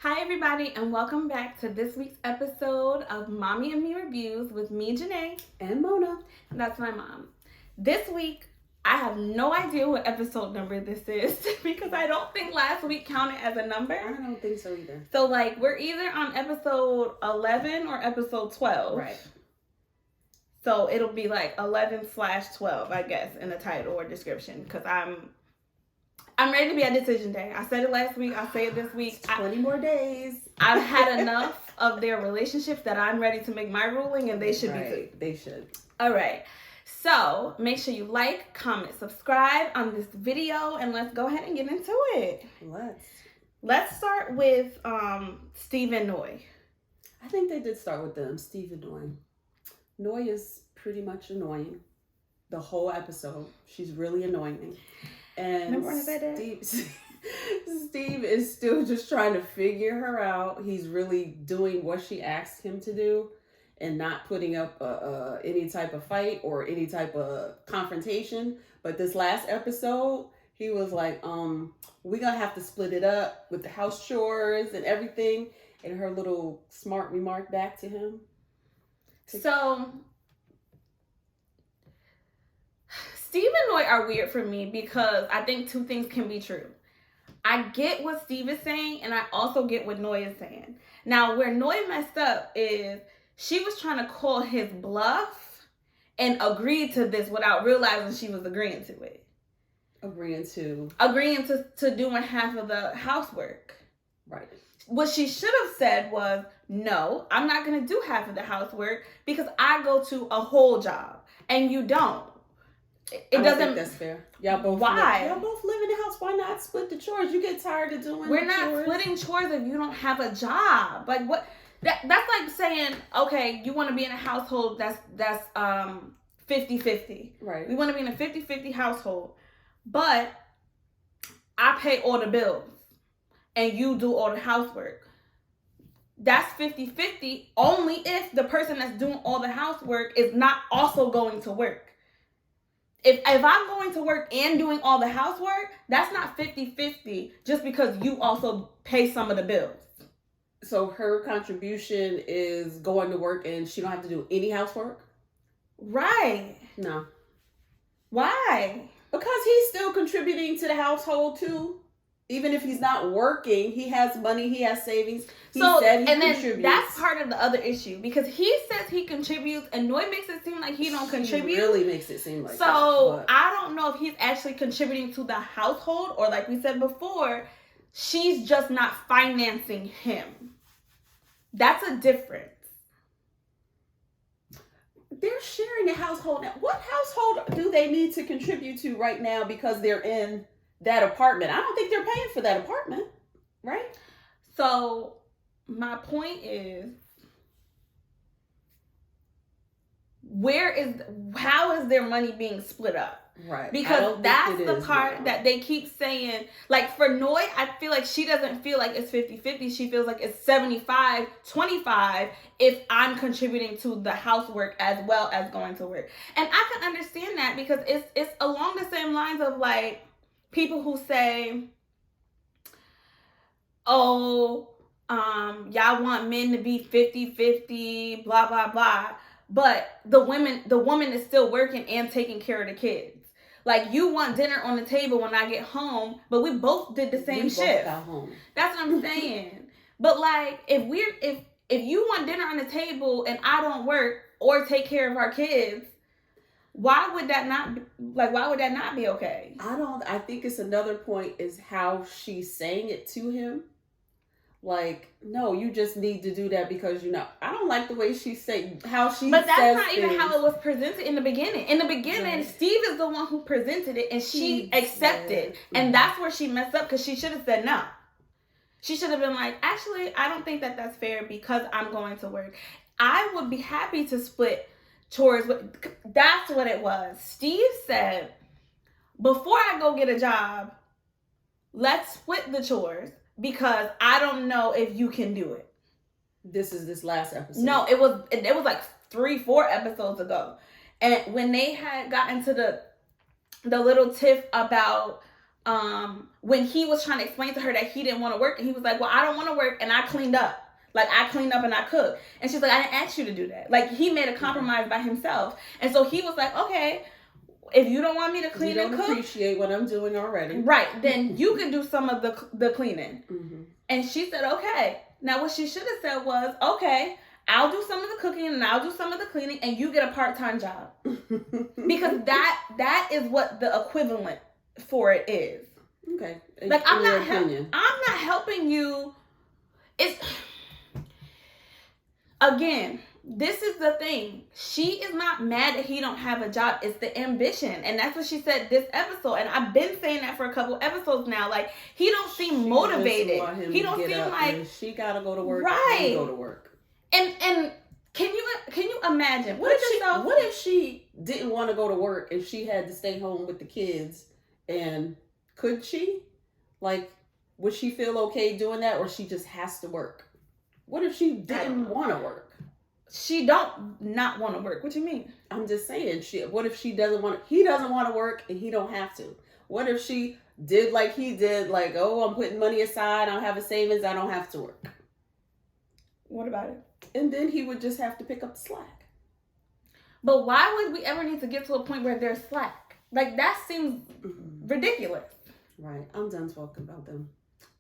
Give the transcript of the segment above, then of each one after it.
Hi, everybody, and welcome back to this week's episode of Mommy and Me Reviews with me, Janae. And Mona. And that's my mom. This week, I have no idea what episode number this is because I don't think last week counted as a number. I don't think so either. So, we're either on episode 11 or episode 12. Right. So, it'll be 11/12, I guess, in the title or description because I'm ready to be at decision day. I said it last week. I'll say it this week. It's 20 more days. I've had enough of their relationships that I'm ready to make my ruling, and they should be too. They should. All right. So make sure you like, comment, subscribe on this video, and let's go ahead and get into it. Let's start with Steve and Noi. I think they did start with them. Steve and Noi. Noi is pretty much annoying. The whole episode. She's really annoying me. And Remember when I said that? Steve is still just trying to figure her out. He's really doing what she asked him to do and not putting up any type of fight or any type of confrontation. But this last episode, he was like, we're going to have to split it up with the house chores and everything. And her little smart remark back to him. So Steve and Noi are weird for me because I think two things can be true. I get what Steve is saying, and I also get what Noi is saying. Now, where Noi messed up is she was trying to call his bluff and agreed to this without realizing she was agreeing to it. Agreeing to doing half of the housework. Right. What she should have said was, no, I'm not going to do half of the housework because I go to a whole job and you don't. I don't think that's fair. Y'all both Why? Y'all both live in the house. Why not split the chores? You get tired of doing We're the not chores. splitting chores if you don't have a job. Like what? That's like saying, okay, you want to be in a household that's 50-50. Right. We want to be in a 50-50 household, but I pay all the bills and you do all the housework. That's 50-50 only if the person that's doing all the housework is not also going to work. If I'm going to work and doing all the housework, that's not 50-50 just because you also pay some of the bills. So her contribution is going to work and she don't have to do any housework? Right. No. Why? Because he's still contributing to the household too. Even if he's not working, he has money, he has savings. He said he contributes. Then that's part of the other issue because he says he contributes and Noi makes it seem like he don't contribute. He really makes it seem like so that. I don't know if he's actually contributing to the household or like we said before, she's just not financing him. That's a difference. They're sharing the household now. What household do they need to contribute to right now because they're in that apartment? I don't think they're paying for that apartment, right? So my point is, how is their money being split up? Right. Because that's the part that they keep saying. Like for Noi, I feel like she doesn't feel like it's 50-50. She feels like it's 75-25 if I'm contributing to the housework as well as going to work. And I can understand that because it's along the same lines of like people who say, oh, y'all want men to be 50-50, blah, blah, blah. But the woman is still working and taking care of the kids. Like you want dinner on the table when I get home, but we both did the same shift. Both got home. That's what I'm saying. But like if you want dinner on the table and I don't work or take care of our kids, why would that not be okay? I think it's another point is how she's saying it to him. Like, no, you just need to do that because I don't like the way she how she. But that's says not even how it was presented in the beginning. In the beginning, right. Steve is the one who presented it, and she accepted, and that's where she messed up because she should have said no. She should have been like, actually, I don't think that's fair because I'm going to work. I would be happy to split chores. That's what it was. Steve said, before I go get a job, let's split the chores. Because I don't know if you can do it. This last episode. No, it was like 3-4 episodes ago. And when they had gotten to the little tiff about when he was trying to explain to her that he didn't want to work, and he was like, well, I don't want to work, and I cleaned up. Like, I cleaned up and I cooked. And she's like, I didn't ask you to do that. Like, he made a compromise by himself. And so he was like, okay, if you don't want me to clean and cook, appreciate what I'm doing already, right, then you can do some of the cleaning. And she said, okay. Now, what she should have said was, okay, I'll do some of the cooking and I'll do some of the cleaning, and you get a part-time job. Because that is what the equivalent for it is. Okay. Like, I'm not helping you. It's, again, this is the thing. She is not mad that he don't have a job. It's the ambition. And that's what she said this episode. And I've been saying that for a couple episodes now. Like, he don't seem motivated. He don't seem like, she gotta go to work. Right. Go to work. And can you imagine? What if she didn't want to go to work and she had to stay home with the kids? And could she? Like, would she feel okay doing that, or she just has to work? What if she didn't want to work? She don't not want to work. What you mean? I'm just saying. What if she doesn't want? He doesn't want to work, and he don't have to. What if she did like he did? Like, oh, I'm putting money aside. I'll have a savings. I don't have to work. What about it? And then he would just have to pick up the slack. But why would we ever need to get to a point where there's slack? Like, that seems ridiculous. Right. I'm done talking about them.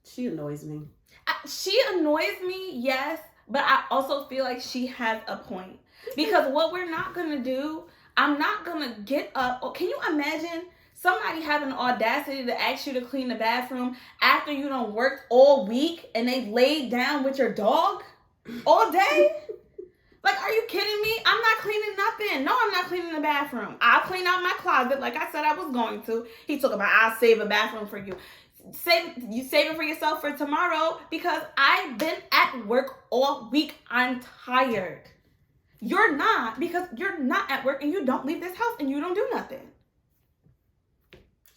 She annoys me. She annoys me, yes, but I also feel like she has a point. Because what we're not going to do, I'm not going to get up. Oh, can you imagine somebody having the audacity to ask you to clean the bathroom after you done worked all week and they laid down with your dog all day? Like, are you kidding me? I'm not cleaning nothing. No, I'm not cleaning the bathroom. I'll clean out my closet like I said I was going to. He talking about, I'll save a bathroom for you. Save it for yourself for tomorrow, because I've been at work all week. I'm tired. You're not, because you're not at work and you don't leave this house and you don't do nothing.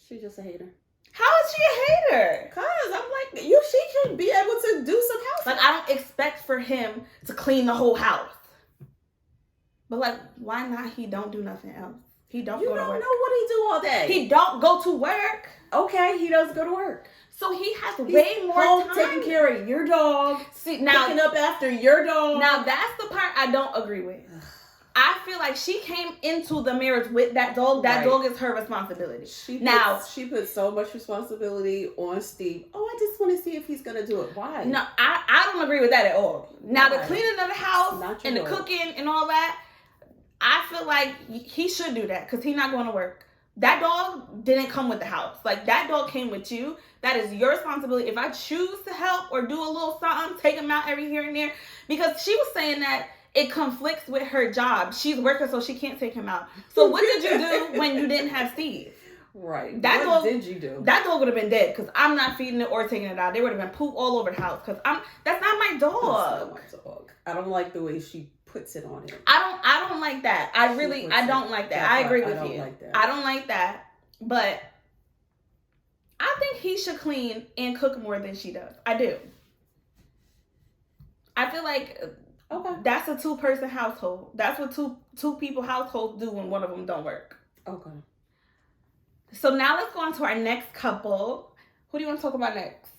She's just a hater. How is she a hater? Cause I'm like, she should be able to do some house. Like, I don't expect for him to clean the whole house. But like, why not? He don't do nothing else. He don't go to work. You don't know what he do all day. He don't go to work. Okay, he does go to work. So he has way more home time. Taking care of your dog. See, now, picking up after your dog. Now, that's the part I don't agree with. I feel like she came into the marriage with that dog. That dog is her responsibility. She put so much responsibility on Steve. Oh, I just want to see if he's going to do it. Why? No, I don't agree with that at all. Now, the cleaning of the house and the cooking and all that, I feel like he should do that because he's not going to work. That dog didn't come with the house. Like, that dog came with you. That is your responsibility. If I choose to help or do a little something, take him out every here and there. Because she was saying that it conflicts with her job. She's working, so she can't take him out. So what did you do when you didn't have Steve? Right. What did you do? That dog would have been dead because I'm not feeding it or taking it out. There would have been poop all over the house because that's not my dog. That's not my dog. I don't like the way she puts it on him. I don't like that. I don't like that. I agree with you. Like that. I don't like that. But I think he should clean and cook more than she does. I do. I feel like that's a 2-person household. That's what two people households do when one of them don't work. Okay. So now let's go on to our next couple. Who do you want to talk about next?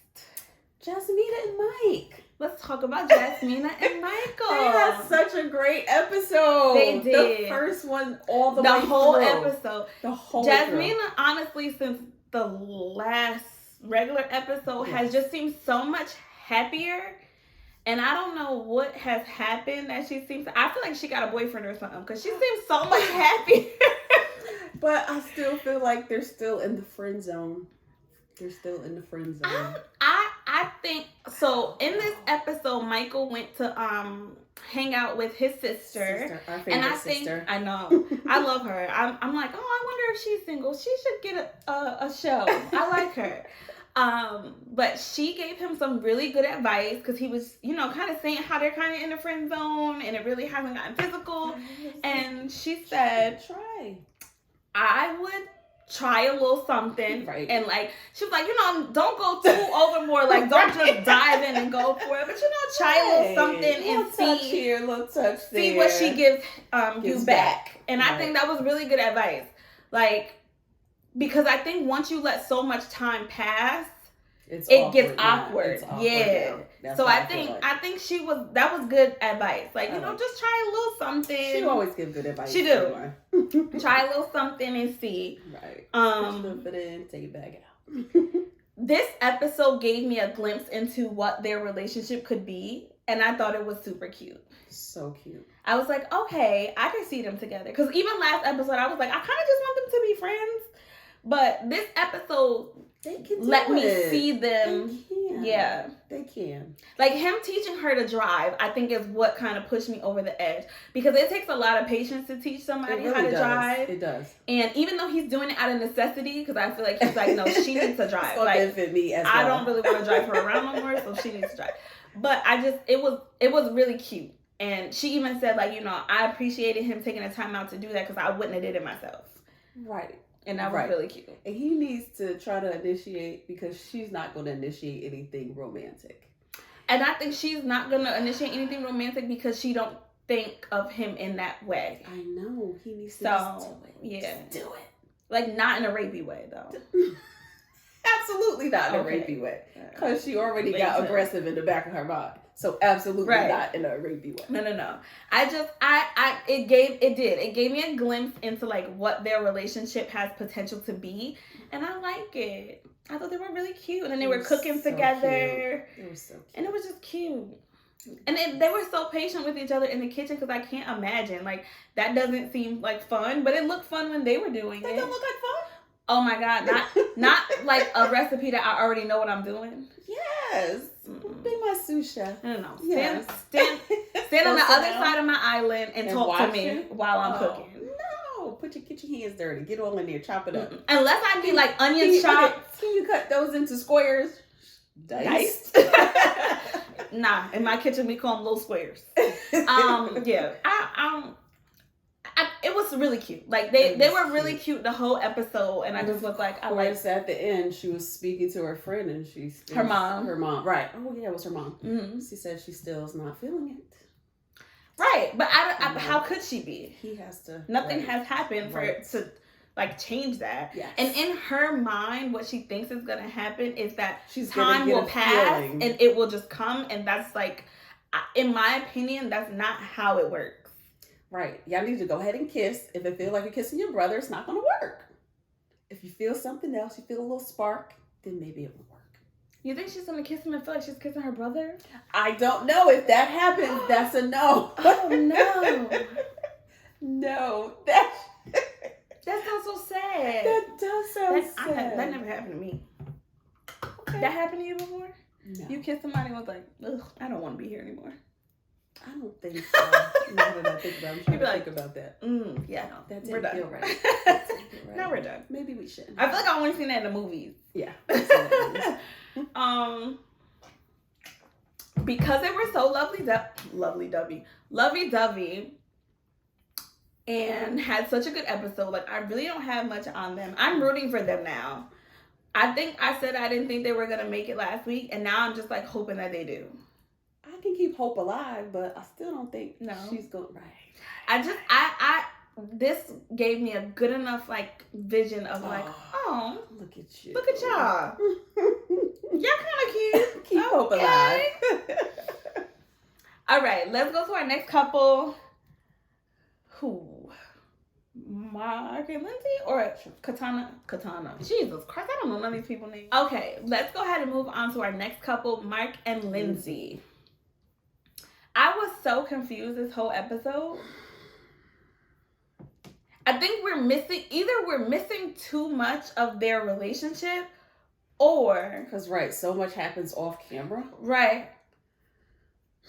Jasmina and Mike. Let's talk about Jasmina and Michael. They had such a great episode. They did. The first one all the way through. The whole episode. Jasmina, honestly, since the last regular episode, has just seemed so much happier. And I don't know what has happened that she seems... I feel like she got a boyfriend or something because she seems so much happier. But I still feel like they're still in the friend zone. I think so. In this episode, Michael went to hang out with his sister, our favorite sister. I know, I love her. I'm like, oh, I wonder if she's single. She should get a show. I like her. But she gave him some really good advice because he was, kind of saying how they're kind of in the friend zone and it really hasn't gotten physical. And she said, I would try a little something. Right. And she was like, don't go too overboard. Like, don't just dive in and go for it. But, try a little something and see. Little touch see what she gives you back. And I think that was really good advice. Like, because I think once you let so much time pass, it gets awkward. Yeah. So I think that was good advice. Like, just try a little something. She always give good advice. She do. Try a little something and see. Right. Put it in, take it back out. This episode gave me a glimpse into what their relationship could be, and I thought it was super cute. So cute. I was like, okay, I can see them together. Because even last episode, I was like, I kind of just want them to be friends. But this episode let me see them. They can. Yeah. They can. Like, him teaching her to drive, I think is what kind of pushed me over the edge. Because it takes a lot of patience to teach somebody how to drive. It does. And even though he's doing it out of necessity, because I feel like he's like, no, she needs to drive. It's benefit me as well. I don't really want to drive her around no more, so she needs to drive. But it was really cute. And she even said, like, I appreciated him taking the time out to do that because I wouldn't have did it myself. Right. And that was really cute. And he needs to try to initiate because she's not going to initiate anything romantic. And I think she's not going to initiate anything romantic because she don't think of him in that way. I know. He needs to just do it. Yeah. Just do it. Like, not in a rapey way, though. Absolutely not in a rapey way. Because she already got aggressive in the back of her mind. So absolutely not in a rapey way. No. It gave me a glimpse into like what their relationship has potential to be, and I like it. I thought they were really cute, and then they were cooking together. It was so cute, and it was just cute. And they were so patient with each other in the kitchen because I can't imagine like that doesn't seem like fun, but it looked fun when they were doing it. That don't look like fun. Oh my God, not like a recipe that I already know what I'm doing. Yes. Be my sous chef. No. Yes. Stand on the other side of my island and talk to me while I'm cooking. No. Put your kitchen hands dirty. Get all in there. Chop it up. Unless I be like onion chopped. Can you cut those into squares? Diced. Nah. In my kitchen, we call them little squares. Yeah. It was really cute. Like they were really cute the whole episode, and I just looked like at the end she was speaking to her friend, and her mom, right? Oh yeah, it was her mom. Mm-hmm. She said she still is not feeling it. Right, but how could she be? He has to. Nothing has happened for it to like change that. Yes. And in her mind, what she thinks is gonna happen is that time will pass and it will just come, and that's like, in my opinion, that's not how it works. Right. Y'all need to go ahead and kiss. If it feels like you're kissing your brother, it's not going to work. If you feel something else, you feel a little spark, then maybe it will work. You think she's going to kiss him and feel like she's kissing her brother? I don't know. If that happens, that's a no. Oh, no. No. That sounds so sad. That does sound sad. That never happened to me. Okay. That happened to you before? No. You kissed somebody and was like, ugh, I don't want to be here anymore. I don't think so. Now that I think about it, I'm trying to think about that. Yeah, no. That we're done. Feel right. Now we're done. Maybe we shouldn't. I feel like I only seen that in the movies. Yeah. Because they were so lovey-dovey, and had such a good episode. Like, I really don't have much on them. I'm rooting for them now. I think I said I didn't think they were gonna make it last week, and now I'm just like hoping that they do. I can keep hope alive, but I still don't think she's going right. This gave me a good enough like vision of like, oh, look at you, look at y'all, y'all kind of cute. Keep hope alive. All right, let's go to our next couple. Who? Mark and Lindsay or Katana? Jesus Christ, I don't know none of these people's names. Okay, let's go ahead and move on to our next couple, Mark and Lindsay. I was so confused this whole episode. I think we're missing too much of their relationship, or because so much happens off camera. Right.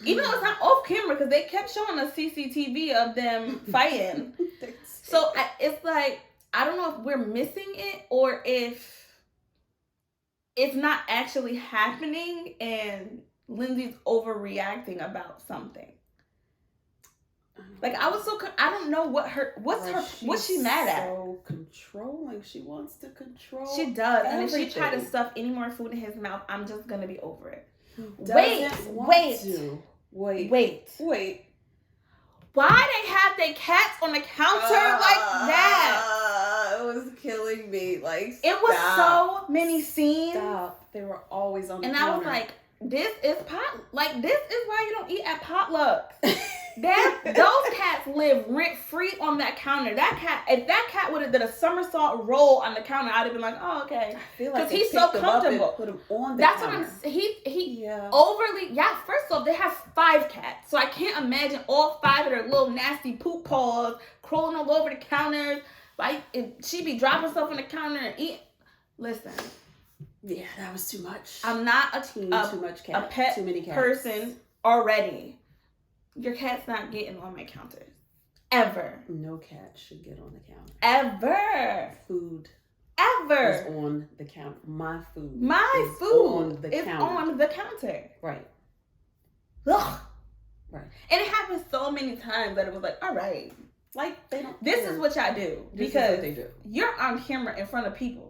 Even though it's not off camera, because they kept showing us CCTV of them fighting. So it's like, I don't know if we're missing it or if it's not actually happening and Lindsay's overreacting about something. Like, I don't know what's she mad at? So controlling. She wants to control. She does. Everything. And if she tried to stuff any more food in his mouth, I'm just gonna be over it. Wait. Why they have their cats on the counter like that? It was killing me. Like, it was stop. so many scenes. Stop. They were always on the And counter. I was like, this is this is why you don't eat at potlucks. Those cats live rent free on that counter. If that cat would have did a somersault roll on the counter, I'd have been like, oh, okay. I feel like he's so comfortable. Put him on the That's counter. what I'm. He overly. Yeah. First off, they have 5 cats, so I can't imagine all 5 of their little nasty poop paws crawling all over the counters. Like she be dropping stuff on the counter and eat. Listen. Yeah, that was too much. I'm not too much cat. A pet too many cats. person already. Your cat's not getting on my counter. Ever. No cat should get on the counter. Ever. Food. Ever. Is on the counter. My food. My is food on the is counter. on the counter. Right. Ugh. Right. And it happened so many times that it was like, all right. Like, they don't This care. is what y'all do. This is Because what they do. you're on camera in front of people.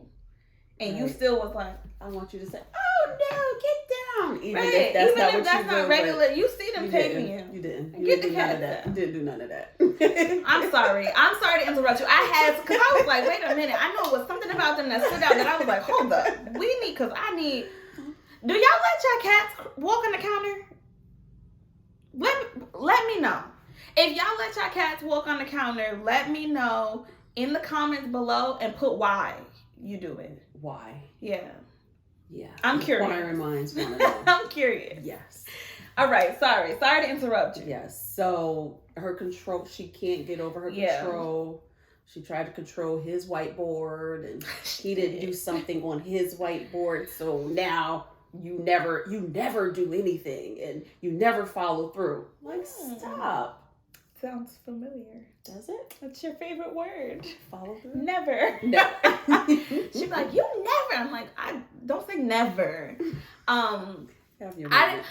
And you Right. still was like, I want you to say, oh no, get down. Even right. if that's Even not if what that's you not do, regular, you see them you taping didn't. you. You didn't. You Get didn't the do none cat of that. down. You didn't do none of that. I'm sorry. I'm sorry to interrupt you. I had, because I was like, wait a minute. I know it was something about them that stood out that I was like, hold up. Do y'all let your cats walk on the counter? Let me know. If y'all let your cats walk on the counter, let me know in the comments below and put why you do it. Why? Yeah. Yeah. I'm curious. Inquiring minds want to know. I'm curious. Yes. All right. Sorry to interrupt you. Yes. So her control, she can't get over her control. She tried to control his whiteboard and he didn't do something on his whiteboard. So now you never do anything and you never follow through. Like, stop. Sounds familiar. Does it? What's your favorite word? Follow through? Never. No. She'd be like, you never. I'm like, I don't say never. Have your I moments.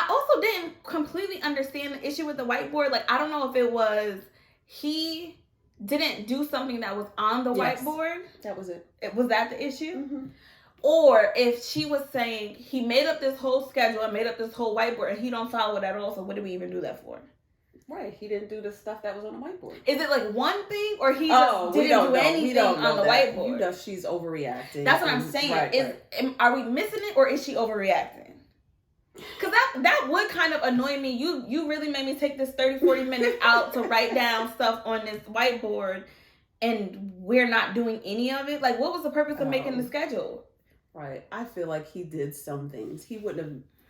also didn't completely understand the issue with the whiteboard. Like, I don't know if it was he didn't do something that was on the whiteboard. That was it. Was that the issue? Mm-hmm. Or if she was saying he made up this whole schedule and made up this whole whiteboard and he don't follow it at all, so what did we even do that for? Right. He didn't do the stuff that was on the whiteboard. Is it like one thing or he just didn't do anything on the whiteboard? You know she's overreacting. That's what I'm saying. Are we missing it or is she overreacting? Because that would kind of annoy me. You really made me take this 30-40 minutes out to write down stuff on this whiteboard and we're not doing any of it. Like, what was the purpose of making the schedule? Right. I feel like he did some things.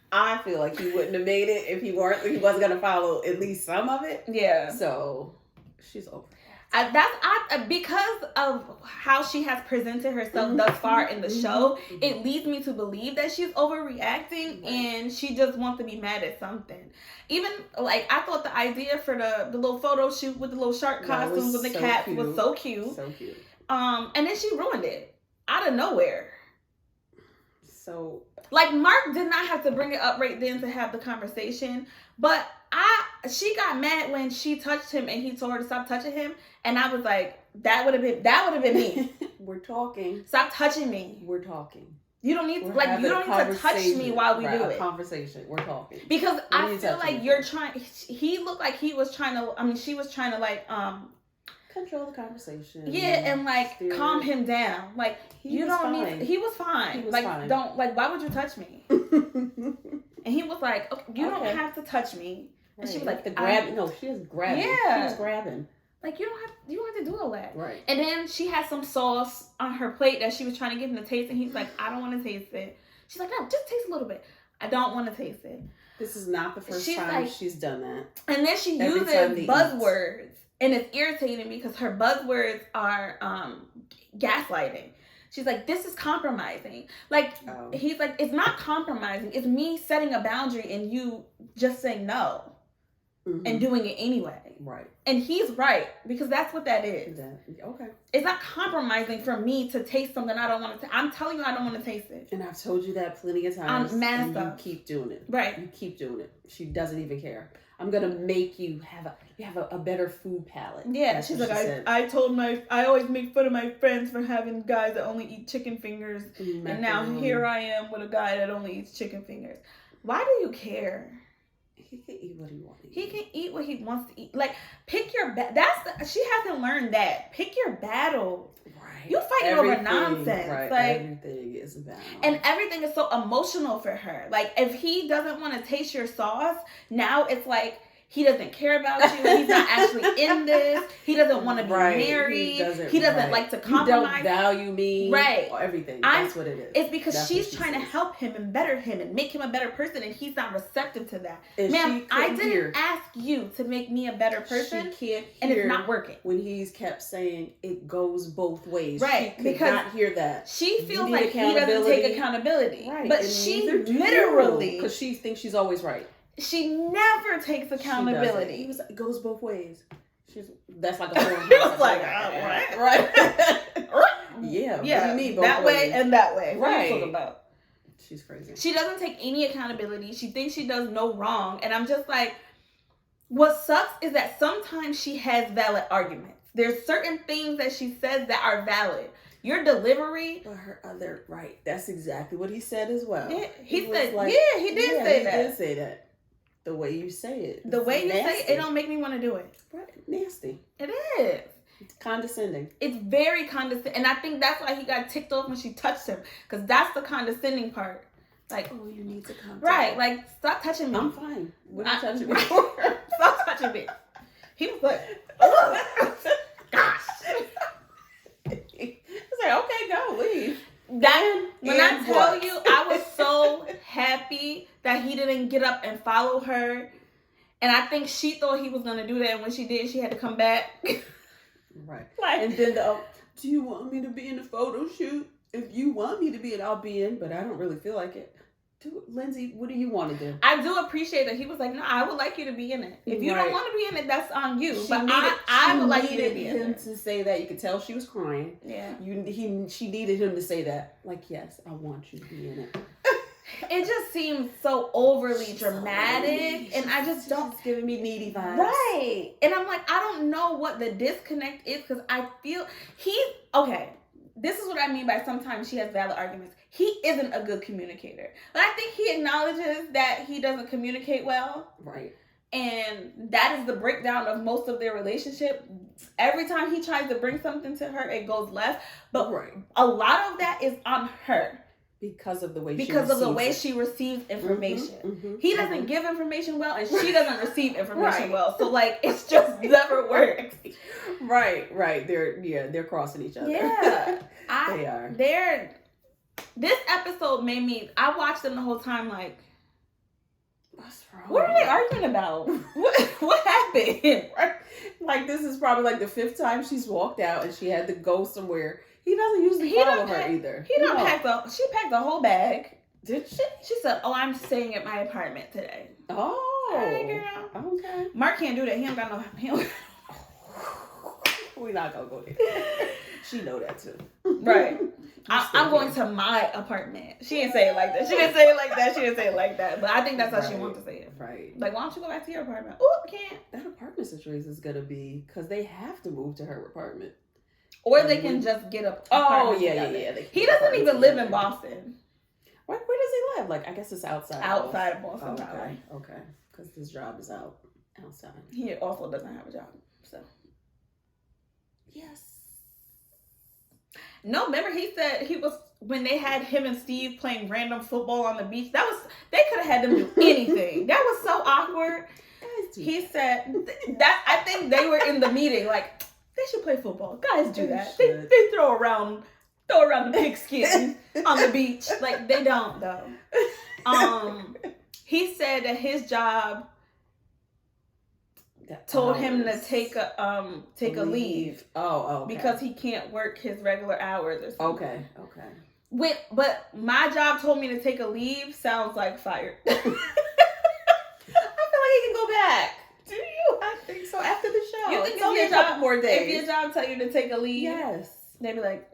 I feel like he wouldn't have made it if he wasn't going to follow at least some of it. Yeah. So she's over. Because of how she has presented herself thus far in the show, it leads me to believe that she's overreacting and she just wants to be mad at something. Even like I thought the idea for the little photo shoot with the little shark costumes with the cats was so cute. So cute. And then she ruined it out of nowhere. So like Mark did not have to bring it up right then to have the conversation, but she got mad when she touched him and he told her to stop touching him, and I was like, that would have been me. We're talking. Stop touching me. We're talking. You don't need to touch me while we do it. Conversation. We're talking. Because I feel like he looked like he was trying to, she was trying to like control the conversation. Yeah, and like calm him down. Like he was fine. He was fine. Don't like, why would you touch me? And he was like, okay, you don't have to touch me. Right. And she was like, the grab. No, she was grabbing. Yeah, she was grabbing. Like you don't have to do all that. Right. And then she had some sauce on her plate that she was trying to get him to taste, and he's like, I don't want to taste it. She's like, no, just taste a little bit. I don't want to taste it. This is not the first time she's done that. And then she uses buzzwords, and it's irritating because her buzzwords are gaslighting. She's like, this is compromising. Like, he's like, it's not compromising. It's me setting a boundary and you just saying no and doing it anyway. Right. And he's right, because that's what that is. Okay. It's not compromising for me to taste something I don't want to. I'm telling you, I don't want to taste it. And I've told you that plenty of times. I'm mad and you keep doing it. Right. You keep doing it. She doesn't even care. I'm gonna make you have a better food palate. Yeah, she's like, I always make fun of my friends for having guys that only eat chicken fingers, and now here I am with a guy that only eats chicken fingers. Why do you care? He can eat what he wants to eat. He can eat what he wants to eat. Like, pick your she hasn't learned that. Pick your battle. Right. You fighting over nonsense. Right. Like, everything is a battle. And everything is so emotional for her. Like, if he doesn't want to taste your sauce, now it's like he doesn't care about you. He's not actually in this. He doesn't want to be married. He doesn't like to compromise. You don't value me. Right. Or everything. That's what it is. It's because she's trying to help him and better him and make him a better person, and he's not receptive to that. And ma'am, I didn't ask you to make me a better person. She can't hear and it's not working. When he's kept saying it goes both ways. Right. She could not hear that. She feels like he doesn't take accountability. Right. But she literally, because she thinks she's always right. She never takes accountability. It goes both ways. That's like a whole. He was like, what? Right. Yeah. Yeah. What do you mean both that ways? way and that way. Right. What are you talking about? She's crazy. She doesn't take any accountability. She thinks she does no wrong. And I'm just like, what sucks is that sometimes she has valid arguments. There's certain things that she says that are valid. Your delivery. But her other, right. That's exactly what he said as well. Yeah, he said, like, he did say that. He did say that. The way you say it. The way you say it, it don't make me want to do it. Right. Nasty. It is. It's condescending. It's very condescending. And I think that's why he got ticked off when she touched him. Because that's the condescending part. Like, oh, you need to come. Right. Like, stop touching me. I'm fine. What are you touching me for? Stop touching me. He was like, oh, gosh. It's like, okay, go, leave. That, when I tell you, I was so happy that he didn't get up and follow her. And I think she thought he was going to do that. And when she did, she had to come back. Right. Like, and then do you want me to be in the photo shoot? If you want me to be in, I'll be in, but I don't really feel like it. Lindsay, what do you want to do? I do appreciate that he was like, no, I would like you to be in it. If you don't want to be in it, that's on you. But I would like you to be in it. To say that. You could tell she was crying. Yeah. She needed him to say that. Like, yes, I want you to be in it. It just seems so overly dramatic, and I just don't. It's giving me needy vibes. Right. And I'm like, I don't know what the disconnect is, because I feel okay. This is what I mean by sometimes she has valid arguments. He isn't a good communicator. But I think he acknowledges that he doesn't communicate well. Right. And that is the breakdown of most of their relationship. Every time he tries to bring something to her, it goes left. But a lot of that is on her. Because of the way she receives information. Mm-hmm. He doesn't give information well, and she doesn't receive information well. So like, it's just never works. Right. They're crossing each other. Yeah. They are. This episode made me, I watched them the whole time like, what's wrong? What are they arguing about? What happened? Right? Like, this is probably like the 5th time she's walked out and she had to go somewhere. He doesn't usually follow her either. She packed the whole bag. Did she? She said, oh, I'm staying at my apartment today. Oh. All right, girl. Okay. Mark can't do that. He don't got no... We're not going to go there. She know that too. Right. I'm going to my apartment. She didn't say it like that. She didn't say it like that. But I think that's how she wants to say it. Right. Like, why don't you go back to your apartment? Oh, can't. That apartment situation is going to be... Because they have to move to her apartment. Or they can just get up. Oh, yeah. He doesn't even live in Boston. Where does he live? Like, I guess it's outside. Outside of Boston, probably. Okay. Because his job is outside. He also doesn't have a job, so. Yes. No, remember he said when they had him and Steve playing random football on the beach, they could have had them do anything. That was so awkward. He said that I think they were in the meeting like, they should play football. Guys do that. They throw around the pigskin on the beach. Like, they don't though. He said that his job told him to take a leave. Oh, okay. Because he can't work his regular hours or something. Okay. But my job told me to take a leave sounds like fired. I feel like he can go back. Do you? I think so. After the show. You think it's only a couple more days. If your job tell you to take a leave, yes, they'd be like,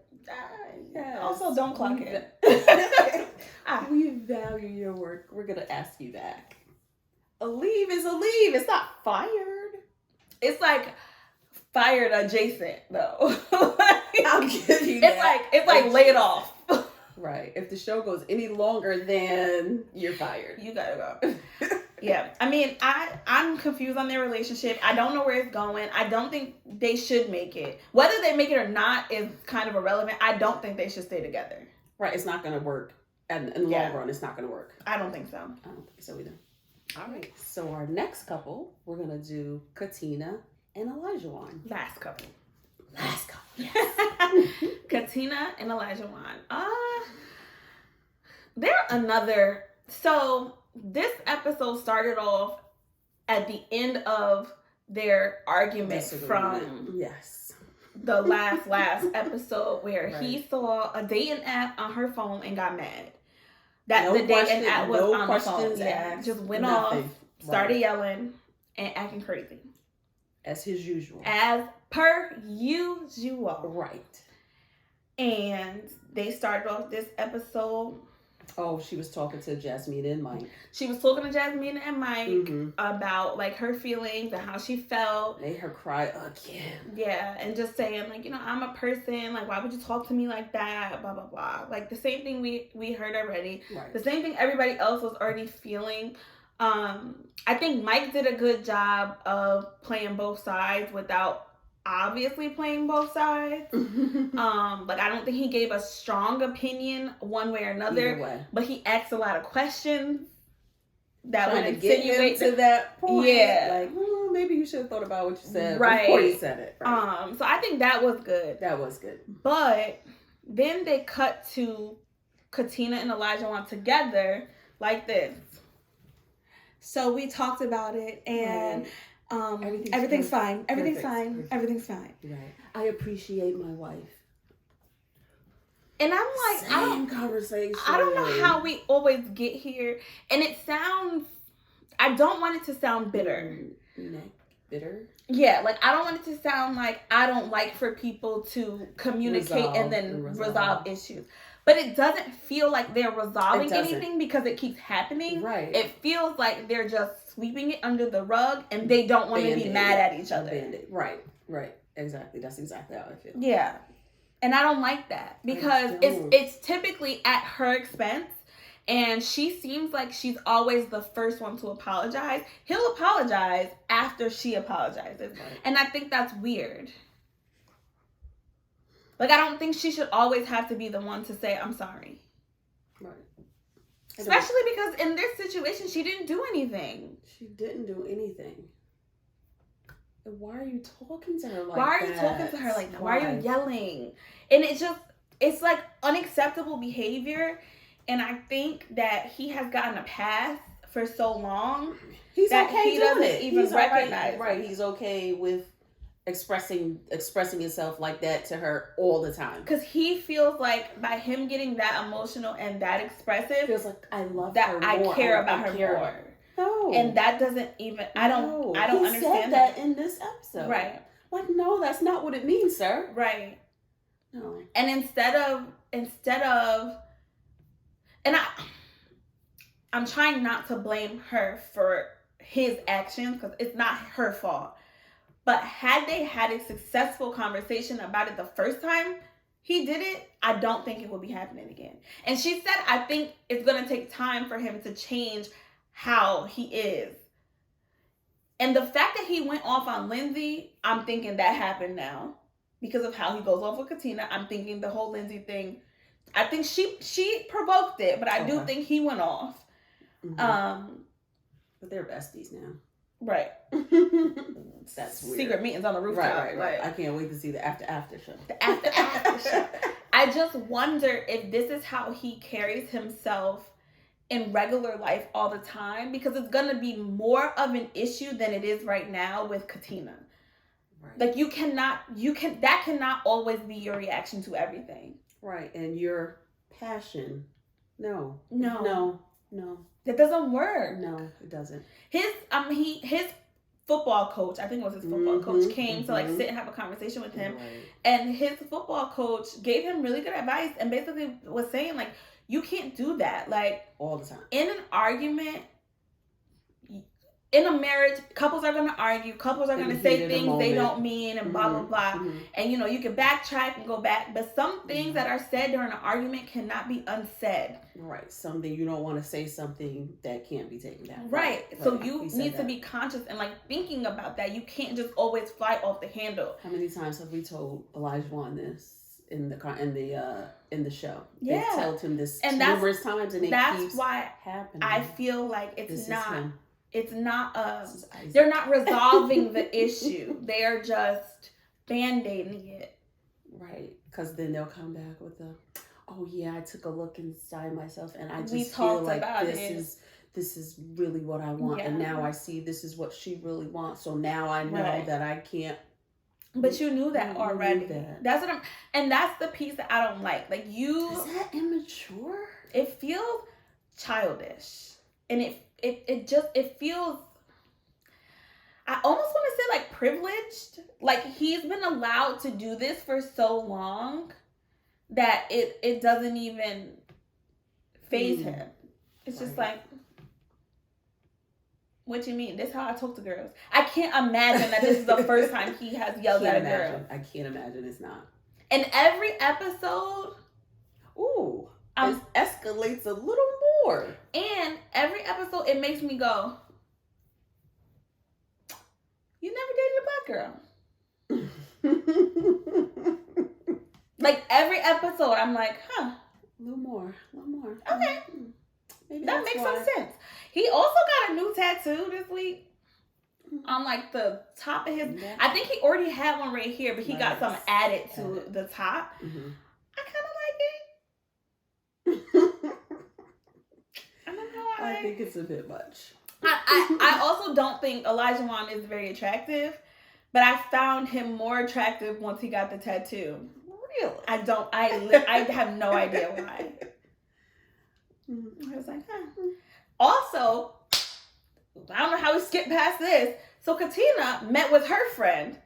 yes. Also, don't clock in. We value your work. We're gonna ask you back. A leave is a leave. It's not fired. It's like fired adjacent though. I'll give you that. It's like laid off. Right. If the show goes any longer, then you're fired. You gotta go. Yeah, I mean, I'm confused on their relationship. I don't know where it's going. I don't think they should make it. Whether they make it or not is kind of irrelevant. I don't think they should stay together. Right, it's not going to work. And in the long run, it's not going to work. I don't think so. I don't think so either. All right, so our next couple, we're going to do Katina and Elijah-Wan. Last couple. Yes. Katina and Elijah-Wan. They're another... So... This episode started off at the end of their argument from the last episode where he saw a dating app on her phone and got mad. That the dating app was on the phone. Yeah, just went off, started yelling and acting crazy. As his usual. As per usual. Right. And they started off this episode... Oh, she was talking to Jasmine and Mike. She was talking to Jasmine and Mike about like her feelings and how she felt. Made her cry again. Yeah, and just saying like, I'm a person. Like, why would you talk to me like that? Blah blah blah. Like the same thing we heard already. Right. The same thing everybody else was already feeling. I think Mike did a good job of playing both sides without obviously playing both sides. Like I don't think he gave a strong opinion one way or another, but he asked a lot of questions that would insinuate to that point. Yeah, like maybe you should have thought about what you said before you said it. Right. So I think that was good. That was good. But then they cut to Katina and Elijah-Wan together like this. So we talked about it and. Everything's fine. Everything's fine. Perfect. Everything's fine. Right. I appreciate my wife. And I'm like, Same conversation. I don't know how we always get here. And it sounds, I don't want it to sound bitter. Bitter? Yeah, like I don't want it to sound like I don't like for people to communicate and then resolve issues. But it doesn't feel like they're resolving anything because it keeps happening. Right. It feels like they're just sweeping it under the rug and they don't want to be mad at each other. Band-Aid. Right. Exactly. That's exactly how I feel. Yeah. And I don't like that because it's typically at her expense. And she seems like she's always the first one to apologize. He'll apologize after she apologizes. Right. And I think that's weird. Like, I don't think she should always have to be the one to say, I'm sorry. Right. Especially because in this situation, she didn't do anything. She didn't do anything. And why are you talking to her like that? Why are you talking to her like that? Why are you yelling? And it's like unacceptable behavior. And I think that he has gotten a pass for so long. He's that okay he doing doesn't it. even He's recognize. Right. He's okay with expressing himself like that to her all the time. Because he feels like by him getting that emotional and that expressive, feels like I love that her more. I care about her more. No. And that doesn't even I don't understand said that in this episode. Right. Like, no, that's not what it means, sir. Right. No. And instead of and I'm trying not to blame her for his actions because it's not her fault. But had they had a successful conversation about it the first time he did it, I don't think it will be happening again. And she said, I think it's going to take time for him to change how he is. And the fact that he went off on Lindsay, I'm thinking that happened now. Because of how he goes off with Katina, I'm thinking the whole Lindsay thing, I think she provoked it, but I do think he went off. Mm-hmm. But they're besties now. Right. That's weird. Secret meetings on the rooftop. Right. I can't wait to see the after show. The after show. I just wonder if this is how he carries himself in regular life all the time, because it's going to be more of an issue than it is right now with Katina. Right. Like that cannot always be your reaction to everything. Right. And your passion. No. That doesn't work. No, it doesn't. His football coach, I think it was his football coach, came to like sit and have a conversation with him. Right. And his football coach gave him really good advice and basically was saying like, you can't do that. Like all the time. In an argument, in a marriage, couples are going to argue. Couples are going to say things they don't mean and blah, blah, blah. Mm-hmm. And, you know, you can backtrack and go back. But some things that are said during an argument cannot be unsaid. Right. Something you don't want to say something that can't be taken back. Right. So you need to be conscious and like thinking about that. You can't just always fly off the handle. How many times have we told Elijah this in the show? Yeah. They told him this and numerous times, and that's keeps why happening. I feel like it's not. It's not. Isaac. They're not resolving the issue. They are just band-aiding it. Right. Because then they'll come back with oh yeah, I took a look inside myself, and I just We feel talked like about this is really what I want, and now I see this is what she really wants. So now I know that I can't. But you knew that already. That's what and that's the piece that I don't like. Like is that immature? It feels childish, and it feels. I almost want to say like privileged. Like he's been allowed to do this for so long that it doesn't even faze him. It's just like, what you mean? This is how I talk to girls. I can't imagine that this is the first time he has yelled at a girl. I can't imagine it's not. And every episode, it escalates a little more. And every episode, it makes me go, you never dated a black girl. Like every episode, I'm like, huh. A little more. Okay. Maybe that makes some sense. He also got a new tattoo this week on like the top of his. I think he already had one right here, but he got some added to the top. Mm-hmm. I kind of like it. I don't know why. I think it's a bit much. I also don't think Elijah Wan is very attractive, but I found him more attractive once he got the tattoo. Really? I have no idea why. I was like, huh. Also, I don't know how we skipped past this. So Katina met with her friend,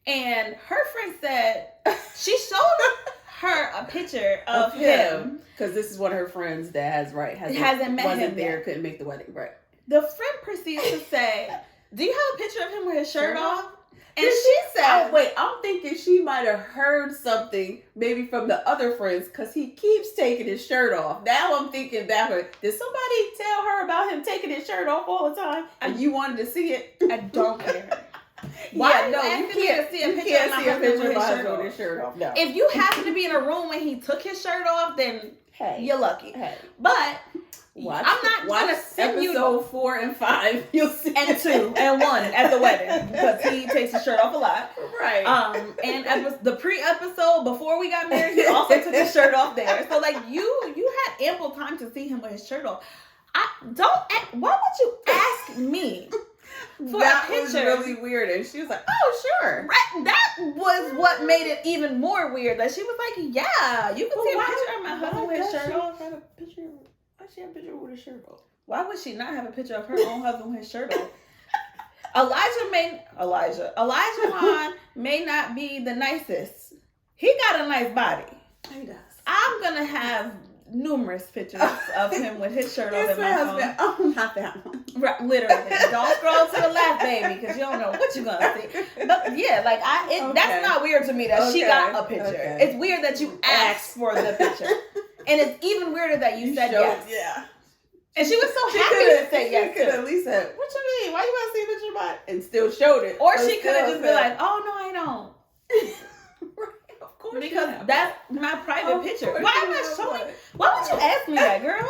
and her friend said she showed her a picture of him. Because this is one of her friends that hasn't met him. Wasn't there, couldn't make the wedding. Right. The friend proceeds to say, do you have a picture of him with his shirt off? And she said, I'm thinking she might have heard something maybe from the other friends because he keeps taking his shirt off. Now I'm thinking backward. Did somebody tell her about him taking his shirt off all the time and you wanted to see it? I don't care. Why? No, you can't see a picture of my husband with his shirt off. No. If you happen to be in a room when he took his shirt off, then you're lucky. Hey. But I'm not going to send you episode 4 and 5. You'll see, and 2 and 1 at the wedding because he takes his shirt off a lot. Right. And the pre-episode before we got married, he also took his shirt off there. So like you had ample time to see him with his shirt off. Why would you ask me for that a picture? Was really weird, and she was like, "Oh, sure." Right. That was what made it even more weird. That she was like, "Yeah, you can see a picture of my husband with his shirt off." Why she have a picture with his shirt off? Why would she not have a picture of her own husband with his shirt off? Elijah Wan may not be the nicest. He got a nice body. He does. I'm gonna have numerous pictures of him with his shirt off in my phone. Oh, not that one. Right, literally. Don't scroll to the left, baby, because you don't know what you're gonna see. But yeah, like that's not weird to me that she got a picture. Okay. It's weird that you asked for the picture, and it's even weirder that you said yes. Yeah. And she was so happy to say yes. She could at least said, "What you mean? Why you want to see a picture of mine?" And still showed it. Or she could have just been like, "Oh no, I don't." Of course, because that's my private picture. Why am I showing? Why would you ask me that, girl?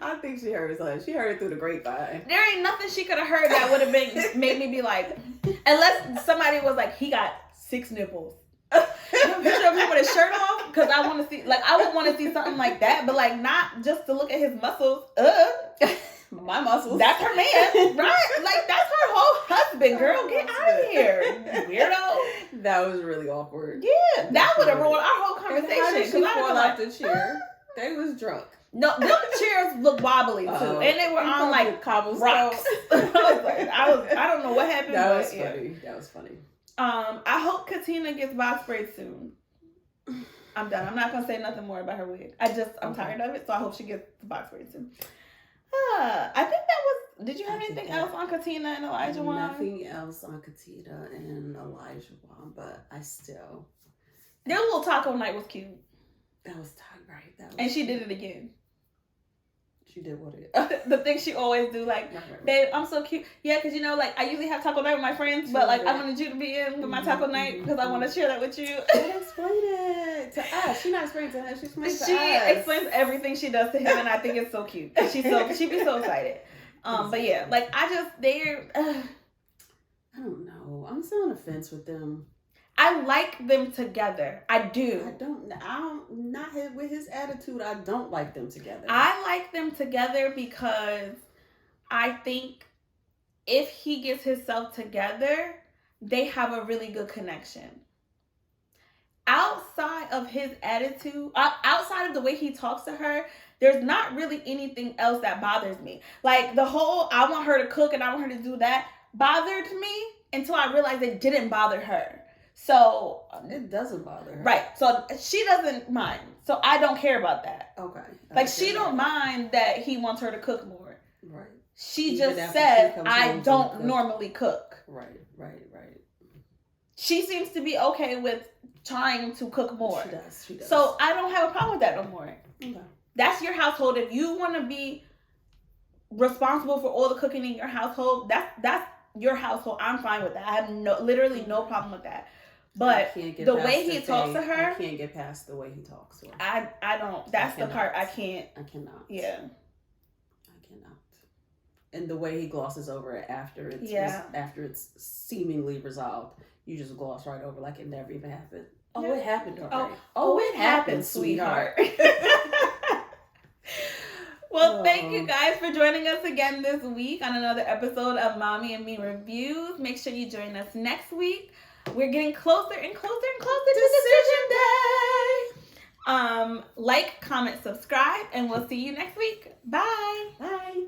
I think she heard something. She heard it through the grapevine. There ain't nothing she could have heard that would have made me be like, unless somebody was like, he got 6 nipples. A picture of him with his shirt off, because I want to see, like, I would want to see something like that, but like not just to look at his muscles. My muscles. That's her man, right? Like that's her whole husband, girl. Get out of here, weirdo. That was really awkward. Yeah, that would have ruined our whole conversation. How did she fall off the chair? They was drunk. No, the chairs look wobbly too, and they were on like cobblestone rocks. I don't know what happened. That was funny. That was funny. I hope Katina gets box sprayed soon. I'm done. I'm not gonna say nothing more about her wig. I'm tired of it, so I hope she gets the box sprayed soon. I think that was. Did you have anything else on Katina and Elijah Wan? Nothing else on Katina and Elijah Wan, but I still. Their little taco night was cute. That was right. That was and she did it again. She did what it? The thing she always do, like, right. Babe, I'm so cute. Yeah, because you know, like, I usually have taco night with my friends, but like, I wanted you to be in with my taco night because I want to share that with you. Explain it to us. She's not explaining to her. She explains to us. She explains everything she does to him, and I think it's so cute. She'd be so excited. But yeah, like, they're. I don't know. I'm still on the fence with them. I like them together. I do. I'm not with his attitude. I don't like them together. I like them together because I think if he gets himself together, they have a really good connection. Outside of his attitude, outside of the way he talks to her, there's not really anything else that bothers me. Like the whole, I want her to cook and I want her to do that bothered me until I realized it didn't bother her. So it doesn't bother her. Right. So she doesn't mind. So I don't care about that. Okay. Like she don't mind that he wants her to cook more. Right. She just says I don't normally cook. Right. She seems to be okay with trying to cook more. She does. So I don't have a problem with that no more. Okay. That's your household. If you want to be responsible for all the cooking in your household, that's your household. I'm fine with that. I have literally no problem with that. But the way he talks to her, I can't get past the way he talks to her. I don't. That's the part I can't. I cannot. Yeah. I cannot. And the way he glosses over it after it's seemingly resolved, you just gloss right over like it never even happened. Oh, yeah. It happened already. Oh, it happened, sweetheart. Well, thank you guys for joining us again this week on another episode of Mommy and Me Reviews. Make sure you join us next week. We're getting closer and closer and closer to Decision Day. Like, comment, subscribe, and we'll see you next week. Bye. Bye.